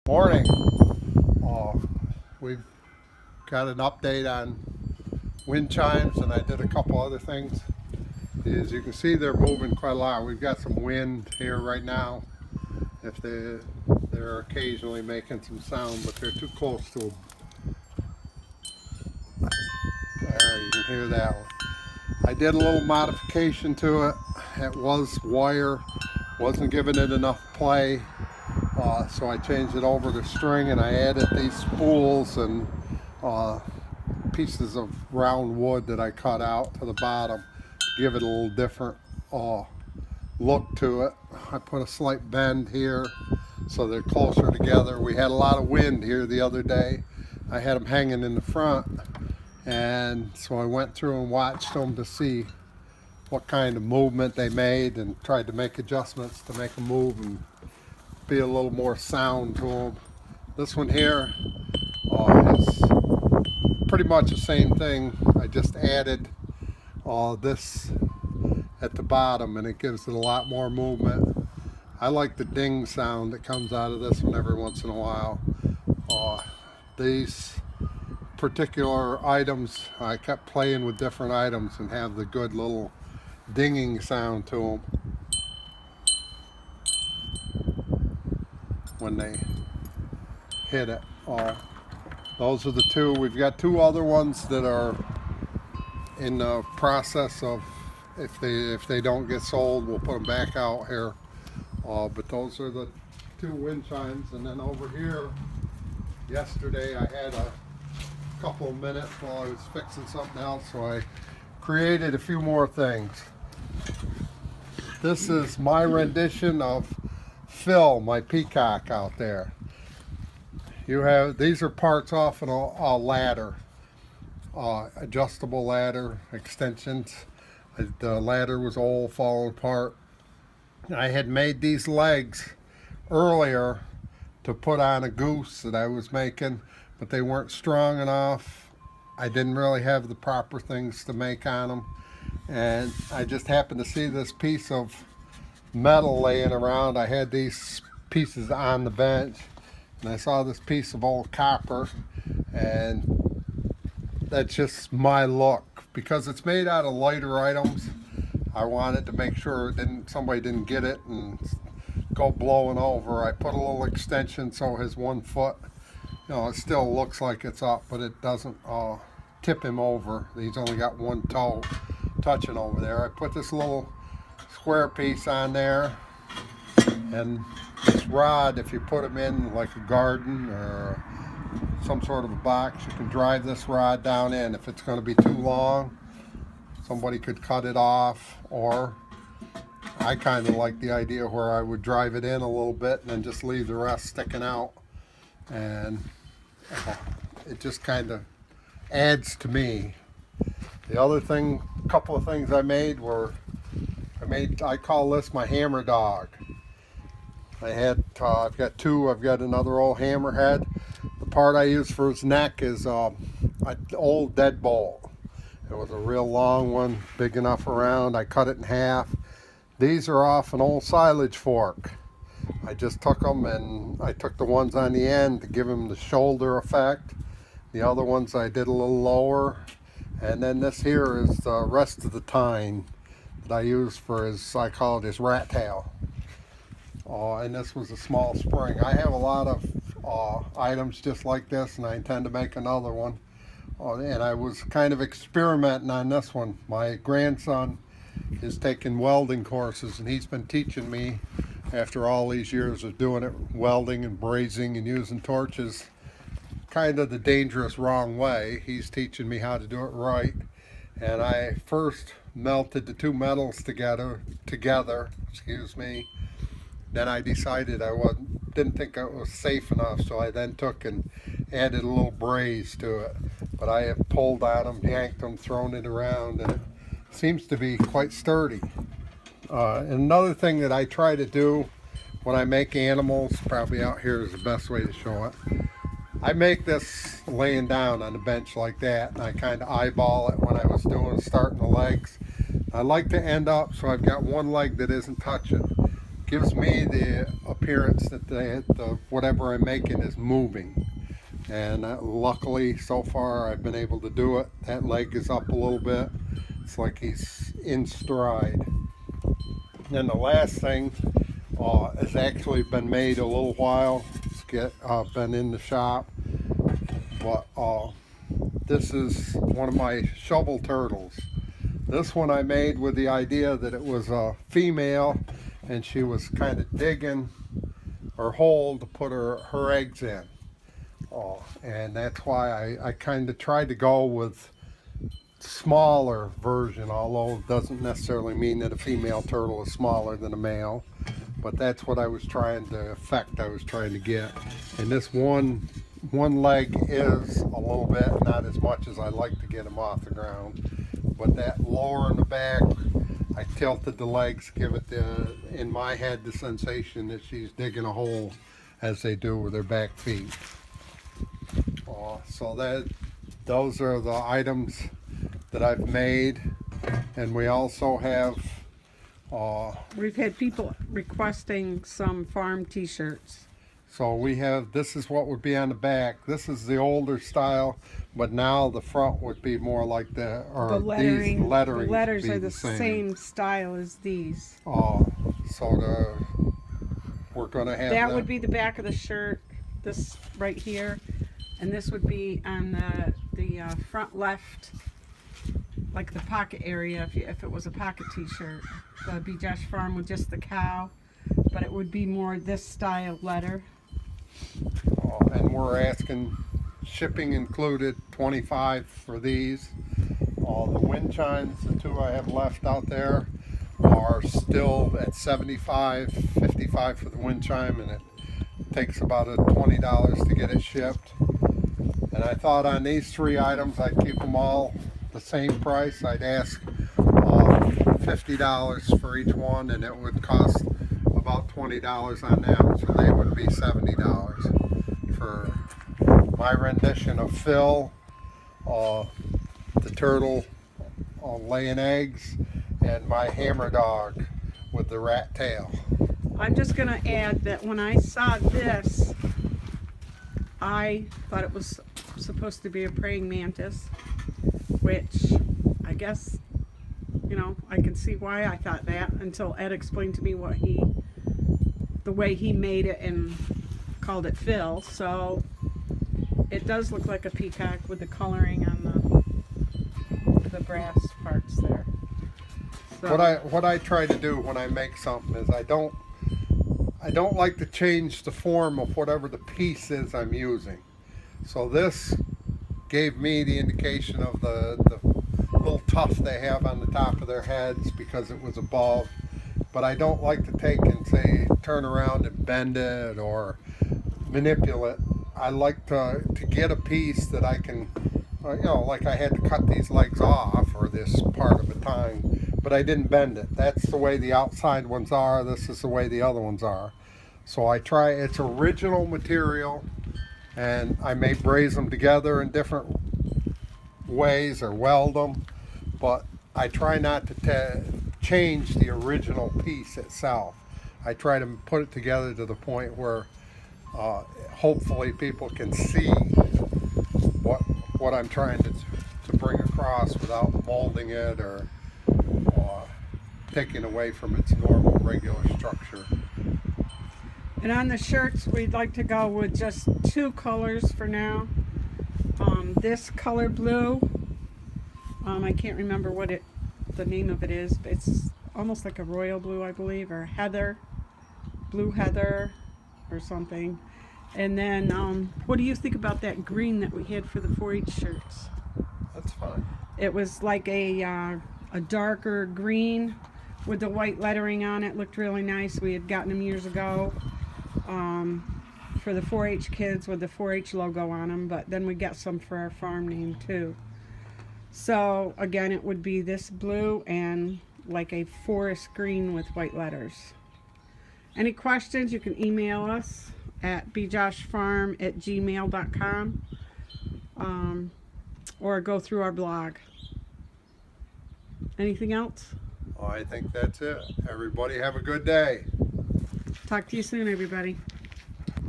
Morning. We've got an update on wind chimes, and I did a couple other things. As you can see, they're moving quite a lot. We've got some wind here right now. If they're occasionally making some sound, but they're too close to them. There, you can hear that one. I did a little modification to it. It was wire, wasn't giving it enough play. So I changed it over to string, and I added these spools and pieces of round wood that I cut out to the bottom to give it a little different look to it. I put a slight bend here so they're closer together. We had a lot of wind here the other day. I had them hanging in the front, and so I went through and watched them to see what kind of movement they made and tried to make adjustments to make them move and be a little more sound to them. This one here is pretty much the same thing. I just added this at the bottom, and it gives it a lot more movement. I like the ding sound that comes out of this one every once in a while. These particular items, I kept playing with different items and have the good little dinging sound to them when they hit it. Those are the two. We've got two other ones that are in the process of, if they don't get sold, we'll put them back out here. But those are the two wind chimes. And then over here, yesterday I had a couple of minutes while I was fixing something else, so I created a few more things. This is my rendition of Phil, my peacock out there. These are parts off a ladder, adjustable ladder extensions. The ladder was old, falling apart. I had made these legs earlier to put on a goose that I was making, but they weren't strong enough. I didn't really have the proper things to make on them, and I just happened to see this piece of metal laying around. I had these pieces on the bench, and I saw this piece of old copper, and that's just my look. Because it's made out of lighter items, I wanted to make sure somebody didn't get it and go blowing over. I put a little extension so his 1 foot, it still looks like it's up, but it doesn't tip him over. He's only got one toe touching over there. I put this little square piece on there, and this rod, if you put them in like a garden or some sort of a box, you can drive this rod down in. If it's going to be too long, somebody could cut it off, or I kind of like the idea where I would drive it in a little bit and then just leave the rest sticking out, and it just kind of adds to me. The other thing, a couple of things I made were, I call this my hammer dog. I've got two. I've got another old hammerhead. The part I use for his neck is an old deadbolt. It was a real long one, big enough around. I cut it in half. These are off an old silage fork. I just took them, and I took the ones on the end to give him the shoulder effect. The other ones I did a little lower. And then this here is the rest of the tine that I use for I call it his rat tail. And this was a small spring. I have a lot of items just like this, and I intend to make another one. And I was kind of experimenting on this one. My grandson is taking welding courses, and he's been teaching me, after all these years of doing it, welding and brazing and using torches, kind of the dangerous wrong way. He's teaching me how to do it right. And I first melted the two metals together, excuse me. Then I decided didn't think it was safe enough, so I then took and added a little braze to it. But I have pulled on them, yanked them, thrown it around, and it seems to be quite sturdy. And another thing that I try to do when I make animals, probably out here is the best way to show it. I make this laying down on the bench like that, and I kind of eyeball it when I was starting the legs. I like to end up so I've got one leg that isn't touching. gives me the appearance that whatever I'm making is moving. And luckily, so far, I've been able to do it. That leg is up a little bit. It's like he's in stride. And the last thing has actually been made a little while. It's been in the shop. But this is one of my shovel turtles. This one I made with the idea that it was a female and she was kind of digging her hole to put her eggs in. And that's why I kind of tried to go with smaller version, although it doesn't necessarily mean that a female turtle is smaller than a male. But that's what I was trying to effect, I was trying to get. And this one leg is a little bit, not as much as I like to get him off the ground. But that lower in the back, I tilted the legs, give it in my head the sensation that she's digging a hole as they do with their back feet. So those are the items that I've made, and we also have we've had people requesting some farm t-shirts. So we have, this is what would be on the back. This is the older style, but now the front would be more like the lettering. These letterings the letters be are the same style as these. We're going to have that would be the back of the shirt, this right here, and this would be on the front left, like the pocket area, if it was a pocket t-shirt. The Bejosh Farm with just the cow, but it would be more this style letter. And we're asking shipping included, $25 for these. The wind chimes, the two I have left out there, are still at $75, $55 for the wind chime, and it takes about $20 to get it shipped. And I thought on these three items I'd keep them all the same price. I'd ask $50 for each one, and it would cost about $20 on them, so they would be $70 for my rendition of Phil, the turtle laying eggs, and my hammer dog with the rat tail. I'm just going to add that when I saw this, I thought it was supposed to be a praying mantis, which I guess, I can see why I thought that until Ed explained to me the way he made it and called it Phil. So it does look like a peacock with the coloring on the brass parts there. So What I try to do when I make something is I don't like to change the form of whatever the piece is I'm using. So this gave me the indication of the little tuft they have on the top of their heads because it was above. But I don't like to take and say turn around and bend it or manipulate. I like to get a piece that I can, like I had to cut these legs off or this part of a tongue, but I didn't bend it. That's the way the outside ones are. This is the way the other ones are. So I try, it's original material, and I may braze them together in different ways or weld them, but I try not to change the original piece itself. I try to put it together to the point where hopefully people can see what I'm trying to bring across without molding it or taking away from its normal regular structure. And on the shirts, we'd like to go with just two colors for now. This color blue, I can't remember what the name of it is, but it's almost like a royal blue, I believe, or heather, blue heather or something. And then what do you think about that green that we had for the 4-H shirts? That's fine. It was like a darker green with the white lettering on it. Looked really nice. We had gotten them years ago for the 4-H kids with the 4-H logo on them, but then we got some for our farm name too. So again, it would be this blue and like a forest green with white letters. Any questions, you can email us at bejoshfarm@gmail.com or go through our blog. Anything else? I think that's it. Everybody have a good day. Talk to you soon, everybody.